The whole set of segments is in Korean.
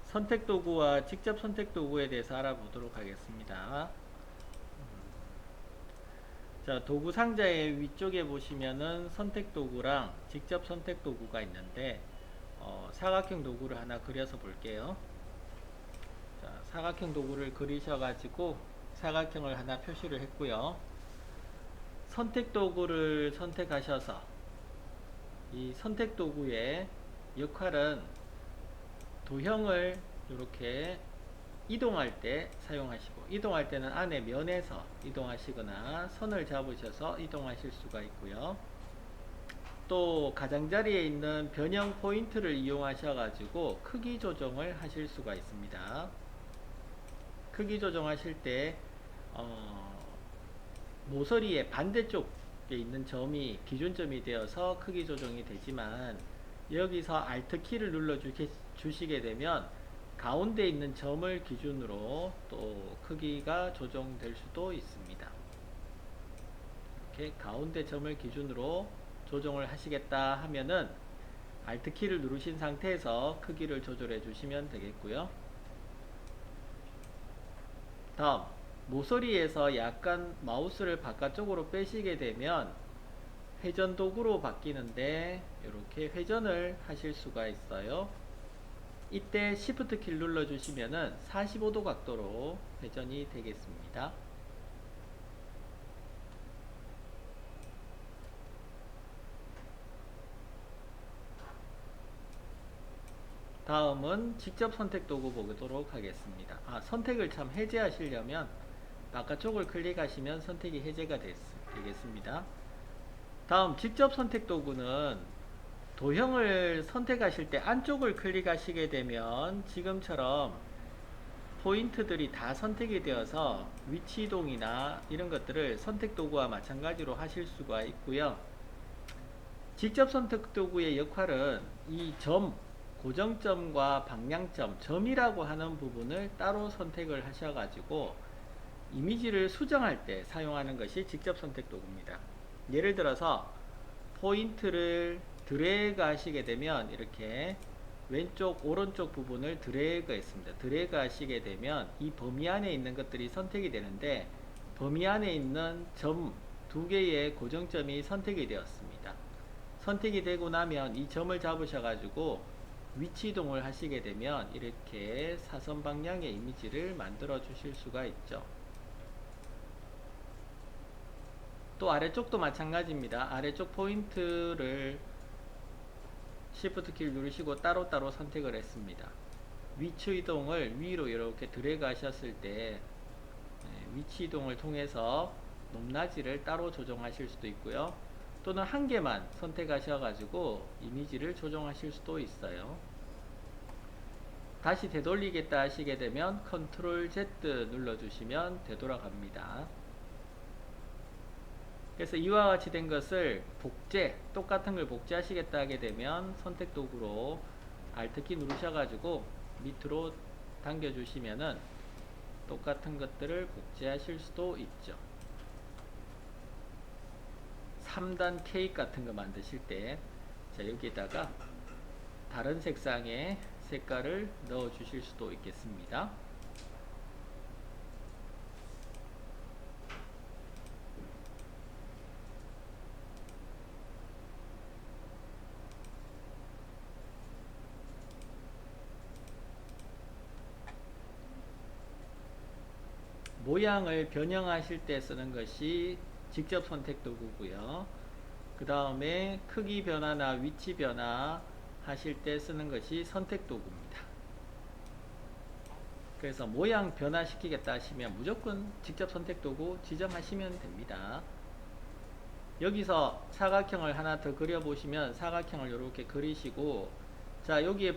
선택 도구와 직접 선택 도구에 대해서 알아보도록 하겠습니다. 자, 도구 상자의 위쪽에 보시면은 선택 도구랑 직접 선택 도구가 있는데 사각형 도구를 하나 그려서 볼게요. 자, 사각형 도구를 그리셔가지고 사각형을 하나 표시를 했고요. 선택 도구를 선택하셔서 이 선택 도구의 역할은 도형을 이렇게 이동할 때 사용하시고, 이동할 때는 안에 면에서 이동하시거나 선을 잡으셔서 이동하실 수가 있고요. 또 가장자리에 있는 변형 포인트를 이용하셔 가지고 크기 조정을 하실 수가 있습니다. 크기 조정하실 때 모서리의 반대쪽에 있는 점이 기준점이 되어서 크기 조정이 되지만, 여기서 Alt 키를 눌러 주시게 되면 가운데 있는 점을 기준으로 또 크기가 조정될 수도 있습니다. 이렇게 가운데 점을 기준으로 조정을 하시겠다 하면은 Alt 키를 누르신 상태에서 크기를 조절해 주시면 되겠고요. 다음, 모서리에서 약간 마우스를 바깥쪽으로 빼시게 되면 회전 도구로 바뀌는데, 이렇게 회전을 하실 수가 있어요. 이때 Shift 키를 눌러 주시면은 45도 각도로 회전이 되겠습니다. 다음은 직접 선택 도구 보도록 하겠습니다. 선택을 참 해제하시려면 바깥쪽을 클릭하시면 선택이 해제가 되겠습니다. 다음 직접 선택 도구는 도형을 선택하실 때 안쪽을 클릭하시게 되면 지금처럼 포인트들이 다 선택이 되어서 위치 이동이나 이런 것들을 선택 도구와 마찬가지로 하실 수가 있고요. 직접 선택 도구의 역할은 이 점, 고정점과 방향점, 점이라고 하는 부분을 따로 선택을 하셔가지고 이미지를 수정할 때 사용하는 것이 직접 선택 도구입니다. 예를 들어서 포인트를 드래그 하시게 되면 이렇게 왼쪽 오른쪽 부분을 드래그 했습니다. 드래그 하시게 되면 이 범위 안에 있는 것들이 선택이 되는데, 범위 안에 있는 점 두 개의 고정점이 선택이 되었습니다. 선택이 되고 나면 이 점을 잡으셔 가지고 위치 이동을 하시게 되면 이렇게 사선 방향의 이미지를 만들어 주실 수가 있죠. 또 아래쪽도 마찬가지입니다. 아래쪽 포인트를 Shift 키를 누르시고 따로따로 선택을 했습니다. 위치 이동을 위로 이렇게 드래그 하셨을 때 위치 이동을 통해서 높낮이를 따로 조정하실 수도 있고요. 또는 한 개만 선택하셔가지고 이미지를 조정하실 수도 있어요. 다시 되돌리겠다 하시게 되면 Ctrl Z 눌러주시면 되돌아갑니다. 그래서 이와 같이 된 것을 똑같은 걸 복제하시겠다 하게 되면 선택 도구로 Alt 키 누르셔가지고 밑으로 당겨주시면은 똑같은 것들을 복제하실 수도 있죠. 3단 케이크 같은 거 만드실 때, 자, 여기에다가 다른 색상의 색깔을 넣어 주실 수도 있겠습니다. 모양을 변형하실 때 쓰는 것이 직접 선택 도구고요. 그 다음에 크기 변화나 위치 변화 하실 때 쓰는 것이 선택 도구입니다. 그래서 모양 변화시키겠다 하시면 무조건 직접 선택 도구 지정하시면 됩니다. 여기서 사각형을 하나 더 그려보시면 사각형을 이렇게 그리시고, 자, 여기에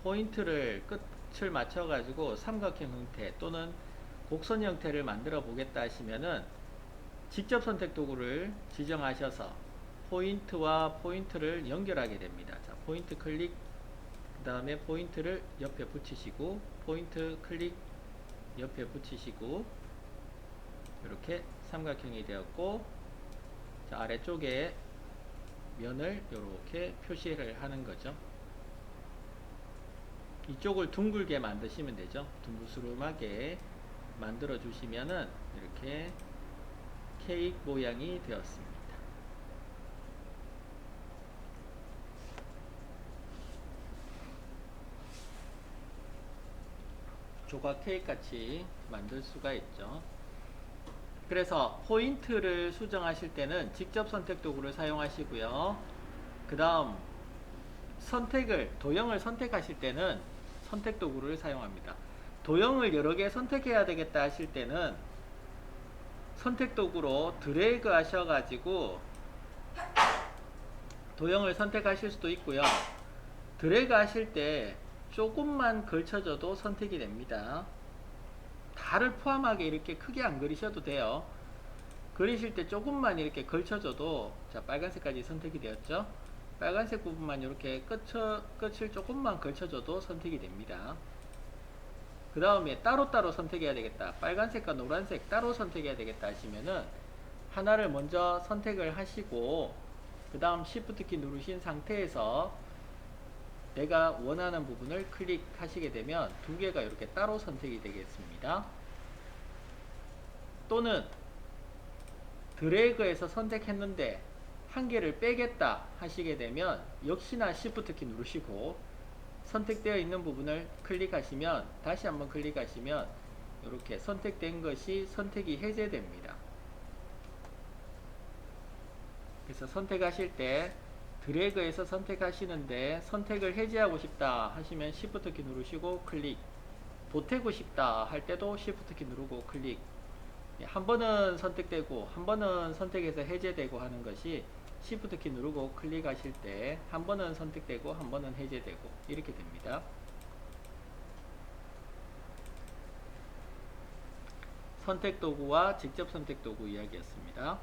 포인트를 끝을 맞춰 가지고 삼각형 형태 또는 곡선 형태를 만들어 보겠다 하시면은 직접 선택 도구를 지정하셔서 포인트와 포인트를 연결하게 됩니다. 자, 포인트 클릭, 그 다음에 포인트를 옆에 붙이시고, 포인트 클릭 옆에 붙이시고, 이렇게 삼각형이 되었고, 자, 아래쪽에 면을 이렇게 표시를 하는 거죠. 이쪽을 둥글게 만드시면 되죠. 둥그스름하게 만들어 주시면은 이렇게 케이크 모양이 되었습니다. 조각 케이크 같이 만들 수가 있죠. 그래서 포인트를 수정하실 때는 직접 선택 도구를 사용하시고요. 그 다음 도형을 선택하실 때는 선택 도구를 사용합니다. 도형을 여러 개 선택해야 되겠다 하실 때는 선택 도구로 드래그 하셔가지고 도형을 선택하실 수도 있고요. 드래그 하실 때 조금만 걸쳐줘도 선택이 됩니다. 다를 포함하게 이렇게 크게 안 그리셔도 돼요. 그리실 때 조금만 이렇게 걸쳐줘도, 자, 빨간색까지 선택이 되었죠. 빨간색 부분만 이렇게 끝을 조금만 걸쳐줘도 선택이 됩니다. 그 다음에 따로따로 선택해야 되겠다, 빨간색과 노란색 따로 선택해야 되겠다 하시면은 하나를 먼저 선택을 하시고 그 다음 Shift 키 누르신 상태에서 내가 원하는 부분을 클릭하시게 되면 두 개가 이렇게 따로 선택이 되겠습니다. 또는 드래그해서 선택했는데 한 개를 빼겠다 하시게 되면 역시나 Shift 키 누르시고 선택되어 있는 부분을 클릭하시면, 다시 한번 클릭하시면 이렇게 선택된 것이 선택이 해제됩니다. 그래서 선택하실 때 드래그해서 선택하시는데 선택을 해제하고 싶다 하시면 Shift 키 누르시고 클릭, 보태고 싶다 할 때도 Shift 키 누르고 클릭. 한 번은 선택되고 한 번은 선택해서 해제되고 하는 것이 Shift 키 누르고 클릭하실 때 한 번은 선택되고 한 번은 해제되고 이렇게 됩니다. 선택 도구와 직접 선택 도구 이야기였습니다.